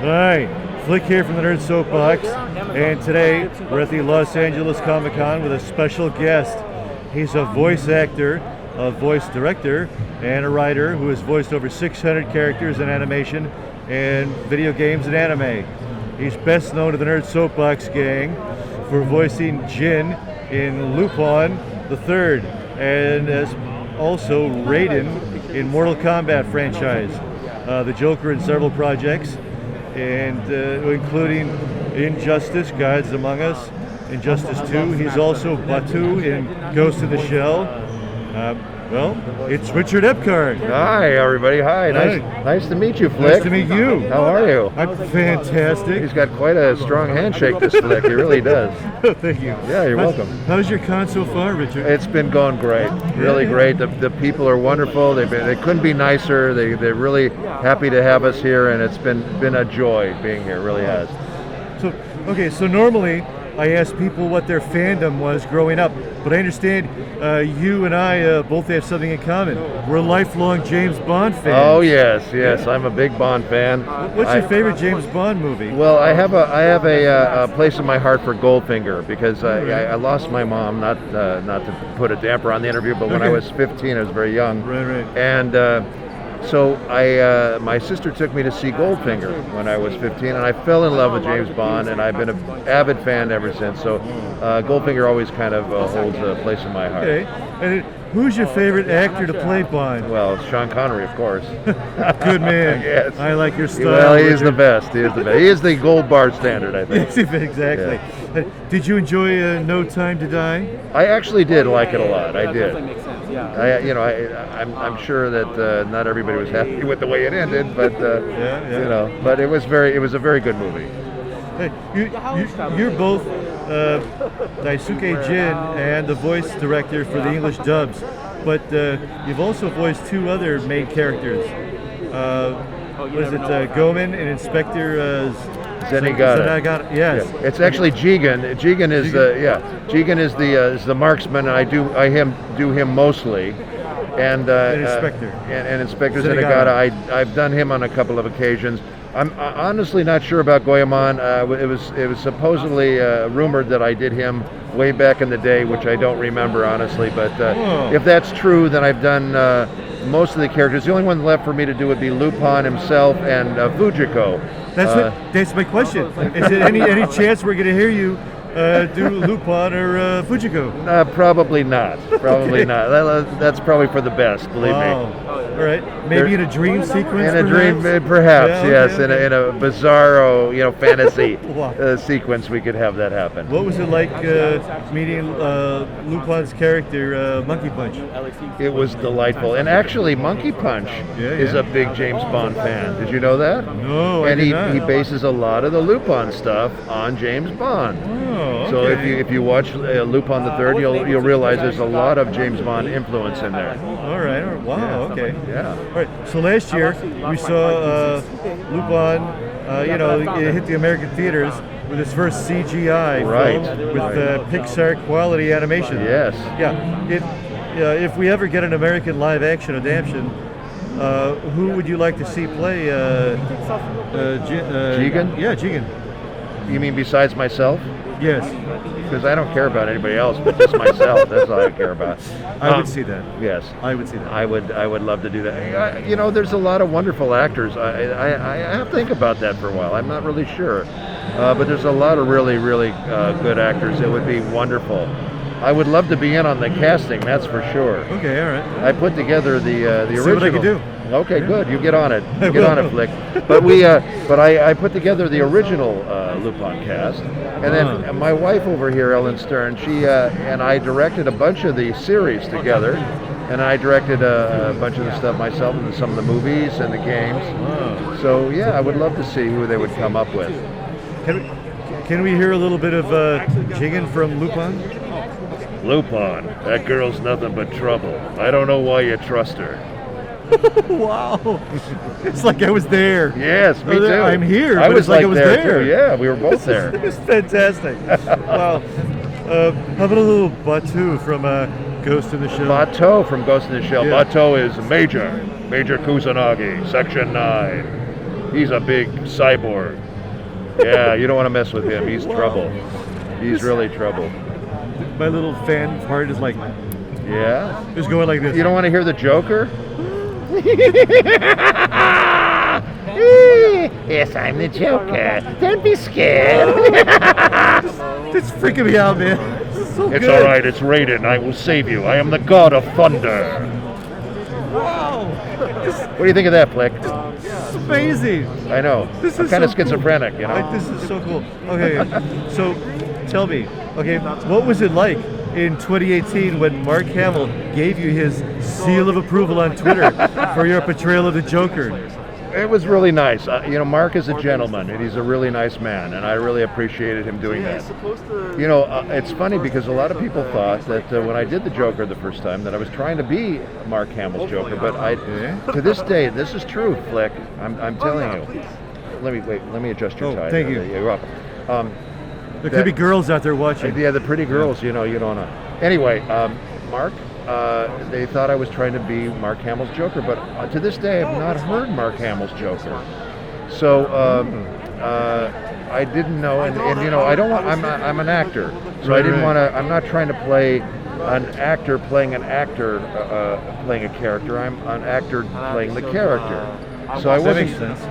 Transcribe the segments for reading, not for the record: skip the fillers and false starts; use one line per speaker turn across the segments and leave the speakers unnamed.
Hi, Flick here from the Nerd Soapbox, and today we're at the Los Angeles Comic Con with a special guest. He's a voice actor, a voice director, and a writer who has voiced over 600 characters in animation and video games and anime. He's best known to the Nerd Soapbox gang for voicing Jin in Lupin the Third, and as also Raiden in Mortal Kombat franchise, the Joker in several projects, and including Injustice, Gods Among Us, Injustice 2. He's also Batou in Ghost in the Shell. Well, it's Richard Epcar.
Hi, everybody. Hi. Nice to meet you, Flick.
Nice to meet you.
How are you?
I'm fantastic.
He's got quite a strong handshake, this Flick. He really does.
Thank you.
Yeah, you're welcome.
How's your con so far, Richard?
It's been going great. Really great. The people are wonderful. They couldn't be nicer. They're really happy to have us here, and it's been a joy being here. It really has.
So normally I ask people what their fandom was growing up, but I understand you and I both have something in common. We're lifelong James Bond fans.
Oh yes, I'm a big Bond fan.
What's your favorite James Bond movie?
Well, I have a place in my heart for Goldfinger because I lost my mom. Not to put a damper on the interview, but when I was 15, I was very young.
Right.
And so my sister took me to see Goldfinger when I was 15, and I fell in love with James Bond, and I've been an avid fan ever since. So Goldfinger always kind of holds a place in my heart.
Okay. And who's your favorite actor to play Bond?
Well, Sean Connery, of course.
Good man.
Yes.
I like your style.
Well, he is the best. He is the gold bar standard, I think.
Exactly.
Yeah.
Did you enjoy No Time to Die?
I actually did like it a lot. I did.
Makes sense. Yeah.
I'm sure that not everybody was happy with the way it ended, but but it was a very good movie.
Hey, you're both Daisuke Jigen and the voice director for the English dubs, but you've also voiced two other main characters. What is it, Gomen and Inspector
Zenigata.
Yes.
Yeah. It's actually Jigen. Jigen is the marksman, and I do him mostly. And
Inspector.
And Inspector Zenigata. I've done him on a couple of occasions. I'm honestly not sure about Goemon. It was supposedly rumored that I did him way back in the day, which I don't remember honestly. But if that's true, then I've done most of the characters. The only one left for me to do would be Lupin himself and Fujiko.
That's my question. Is there any chance we're going to hear you do Lupin or Fujiko?
Probably not. Probably not. That's probably for the best. Believe me.
All right. Maybe in a dream sequence.
In a dream, perhaps. Yes. In a bizarro, fantasy sequence, we could have that happen.
What was it like meeting Lupin's character, Monkey Punch?
It was delightful. And actually, Monkey Punch is a big James Bond fan. Did you know that?
No,
and
I did not.
he bases a lot of the Lupin stuff on James Bond.
Oh, okay.
So if you watch Lupin the Third, you'll realize there's a lot of James Bond influence in there.
All right. Wow. Okay.
Yeah.
All right. So last year we saw Lupin. It hit the American theaters with its first CGI film with Pixar quality animation.
Yes.
Yeah. If we ever get an American live action adaptation, who would you like to see play?
Jigen?
Yeah, Jigen.
You mean besides myself?
Yes.
Because I don't care about anybody else, but just myself. That's all I care about.
I would see that.
Yes.
I would see that.
I would love to do that. There's a lot of wonderful actors. I have to think about that for a while. I'm not really sure. But there's a lot of really, really good actors. It would be wonderful. I would love to be in on the casting, that's for sure.
Okay, all right.
I put together the original.
See what I can do.
Okay, good. You get on it. Get on it, Flick. But I put together the original Lupin cast, and then my wife over here, Ellen Stern, she and I directed a bunch of the series together, and I directed a bunch of the stuff myself, and some of the movies and the games. So yeah, I would love to see who they would come up with.
Can we hear a little bit of Jigen from Lupin?
Lupin, that girl's nothing but trouble. I don't know why you trust her.
Wow. It's like I was there.
Yes, me too.
I'm here.
I was
like I was there.
Too. Yeah, we were both there.
It's fantastic. Wow. How about a little Batou from Ghost in the Shell?
Batou from Ghost in the Shell.
Yeah.
Batou is Major Kusanagi, Section 9. He's a big cyborg. Yeah, you don't want to mess with him. He's trouble. He's really trouble.
My little fan part is like,
yeah,
just going like this.
You don't want to hear the Joker? Yes, I'm the Joker. Don't be scared.
It's freaking me out, man. So
it's
good.
all right. It's Raiden. I will save you. I am the god of thunder.
Wow.
What do you think of that, Flick?
It's amazing.
I know.
This
I'm
is
kind of
so cool.
schizophrenic, you know.
Like, this is so cool. Okay, so tell me, okay, what was it like in 2018 when Mark Hamill gave you his seal of approval on Twitter for your portrayal of the Joker?
It was really nice. You know, Mark is a gentleman, and he's a really nice man, and I really appreciated him doing that. You know, it's funny because a lot of people thought that when I did the Joker the first time that I was trying to be Mark Hamill's Joker, but to this day, this is true, Flick. I'm telling you. Let me adjust your tie.
Thank you.
You're welcome.
There could be girls out there watching.
Yeah, the pretty girls, you know, you don't know. Anyway, Mark, they thought I was trying to be Mark Hamill's Joker, but to this day I've not heard Mark Hamill's Joker. So I didn't know, and you know, I don't want. I'm an actor, so I didn't want to. I'm not trying to play an actor playing an actor playing a character. I'm an actor playing the character. So I wasn't.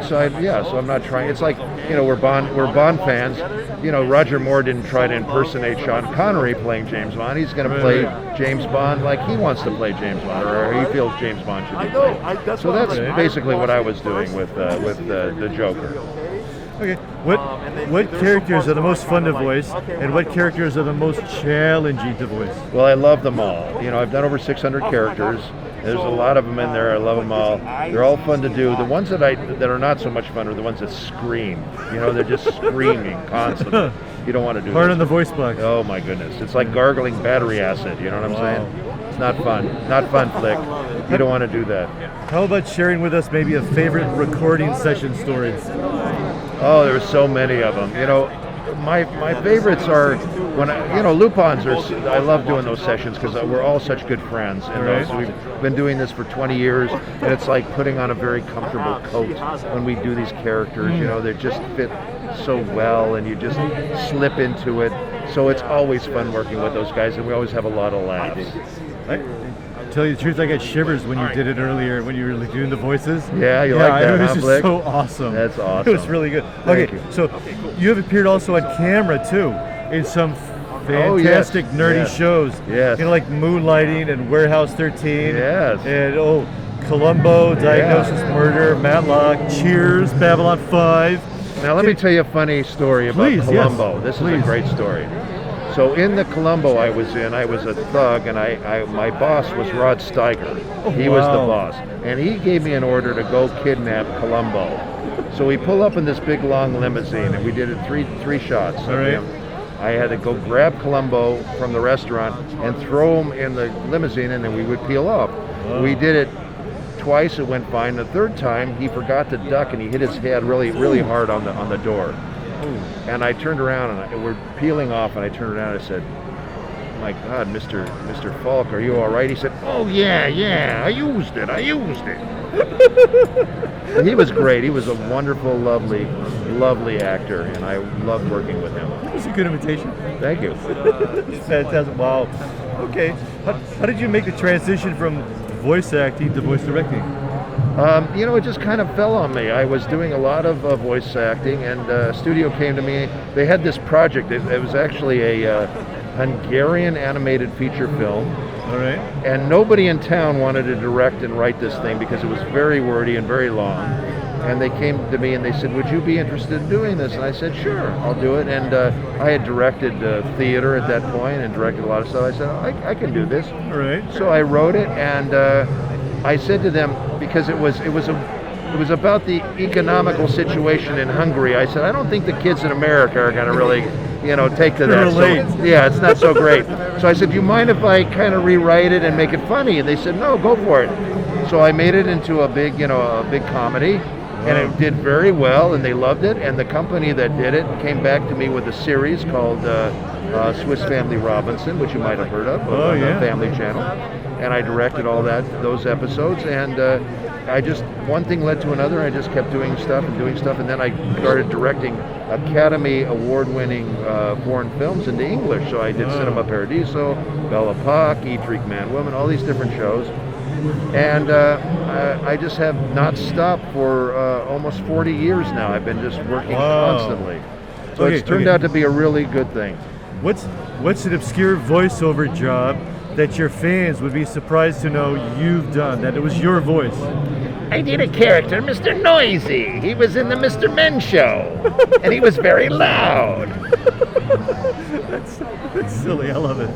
So I'm not trying. It's like, you know, we're Bond fans. You know, Roger Moore didn't try to impersonate Sean Connery playing James Bond. He's going to play James Bond like he wants to play James Bond, or he feels James Bond should be played. So that's basically what I was doing with the Joker.
Okay, what characters are the most fun to voice, and what characters are the most challenging to voice?
Well, I love them all. You know, I've done over 600 characters. There's a lot of them in there. I love them all. They're all fun to do. The ones that are not so much fun are the ones that scream. You know, they're just screaming constantly. You don't want to do that.
Hard on the voice box.
Oh my goodness, it's like gargling battery acid. You know what I'm saying? It's not fun. Not fun, Flick. You don't want to do that.
How about sharing with us maybe a favorite recording session stories?
Oh, there's so many of them. You know, my favorites are when Lupin's are. I love doing those sessions because we're all such good friends, and we've been doing this for 20 years, and it's like putting on a very comfortable coat when we do these characters. You know, they just fit so well, and you just slip into it. So it's always fun working with those guys, and we always have a lot of laughs.
Tell you the truth, I got shivers when you did it earlier, when you were doing the voices.
Yeah, you like that,
it was
huh,
just
Blake?
so awesome.
That's awesome.
It was really good.
Thank
Okay,
you.
so you have appeared also on camera too, in some fantastic nerdy shows.
Yes.
You know, like Moonlighting and Warehouse 13.
Yes.
And Columbo, Diagnosis Murder, Matlock, Cheers, Babylon 5.
Now let me tell you a funny story about Columbo.
Yes,
this is a great story. So in the Columbo I was in, I was a thug, and my boss was Rod Steiger. He was the boss, and he gave me an order to go kidnap Columbo. So we pull up in this big long limousine, and we did it three shots.
All right.
I had to go grab Columbo from the restaurant and throw him in the limousine, and then we would peel off. We did it twice. It went fine. The third time, he forgot to duck, and he hit his head really, really hard on the door. And I turned around, and we're peeling off, and I turned around and I said, "My God, Mr. Falk, are you all right?" He said, "Oh yeah, I used it." And he was great. He was a wonderful, lovely actor, and I loved working with him.
That was a good imitation.
Thank you.
Fantastic. Wow. Okay. How did you make the transition from voice acting to voice directing?
It just kind of fell on me. I was doing a lot of voice acting, and a studio came to me. They had this project. It was actually a Hungarian animated feature film.
All right.
And nobody in town wanted to direct and write this thing because it was very wordy and very long. And they came to me and they said, "Would you be interested in doing this?" And I said, "Sure, I'll do it." And I had directed theater at that point and directed a lot of stuff. I said, I can do this.
All right.
So I wrote it, and I said to them, because it was about the economical situation in Hungary. I said, I don't think the kids in America are going to really, take to that.
Relate.
So, yeah, it's not so great. So I said, do you mind if I kind of rewrite it and make it funny? And they said, no, go for it. So I made it into a big comedy, and it did very well, and they loved it. And the company that did it came back to me with a series called Swiss Family Robinson, which you might have heard of on the Family Channel. And I directed all those episodes, and I just one thing led to another. I just kept doing stuff, and then I started directing Academy Award-winning foreign films into English. So I did Cinema Paradiso, Belle Epoque, Eat, Freak, Man, Woman, all these different shows. And I just have not stopped for almost 40 years now. I've been just working constantly. So it's turned out to be a really good thing.
What's an obscure voiceover job that your fans would be surprised to know you've done, that it was your voice?
I did a character, Mr. Noisy. He was in the Mr. Men show, and he was very loud.
That's silly. I love it.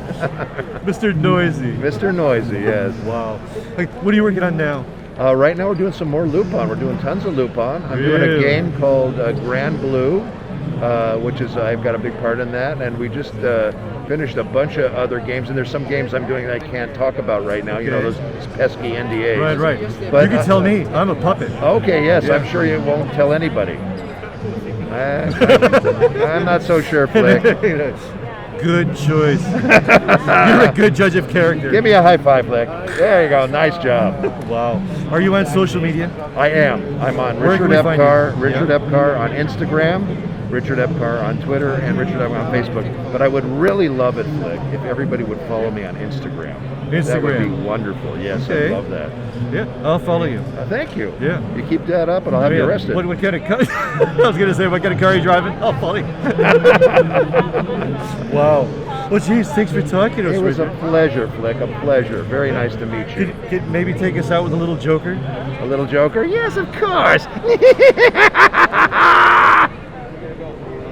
Mr. Noisy.
Mr. Noisy, yes.
Wow. What are you working on now?
Right now we're doing some more Lupin. We're doing tons of Lupin. I'm doing a game called Grand Blue, which is I've got a big part in that, and we just finished a bunch of other games, and there's some games I'm doing that I can't talk about right now. You know, those pesky NDAs.
Right. But you can tell me. I'm a puppet.
Okay, yes, I'm sure you won't tell anybody. I'm not so sure, Flick.
Good choice. You're a good judge of character.
Give me a high five, Flick. There you go. Nice job.
Wow. Are you on social media?
I am. I'm on Richard Epcar. Richard Epcar on Instagram. Richard Epcar on Twitter, and Richard Epcar on Facebook. But I would really love it, Flick, if everybody would follow me on Instagram. That would be wonderful. Yes, I love that.
Yeah, I'll follow you.
Thank you.
Yeah.
You keep that up, and I'll have you arrested.
What kind of car? I was going to say, what kind of car are you driving? I'll follow you. Wow. Well, geez, thanks for talking to us.
It was a pleasure, Flick. A pleasure. Very nice to meet you.
Could maybe take us out with a little joker?
A little joker? Yes, of course.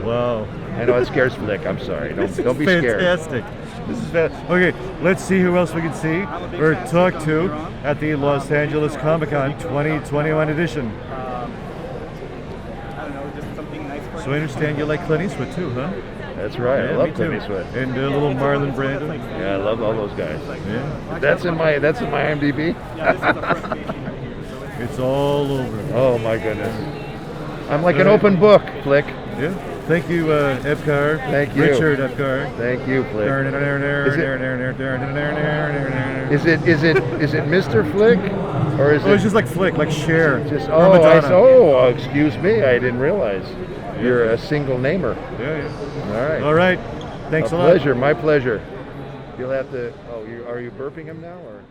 Wow.
I know it scares Flick. I'm sorry. Don't be scared.
Fantastic. This is fantastic. Okay, let's see who else we can see or talk to at the Los Angeles Comic-Con 2021 edition. So I understand you like Clint Eastwood too, huh?
That's right. I love Clint Eastwood.
And a little Marlon Brando.
Yeah, I love all those guys.
Yeah.
That's in my IMDb.
It's all over.
Oh my goodness. I'm like an open book, Flick.
Yeah. Thank you, Epcar.
Thank you.
Richard Epcar.
Thank you, Flick. Is it Mr. Flick? Or is
it's just like Flick, like Cher.
Excuse me, I didn't realize. You're a single namer.
Yeah. All right. Thanks a lot.
Pleasure, my pleasure. You'll have to. Are you burping him now, or?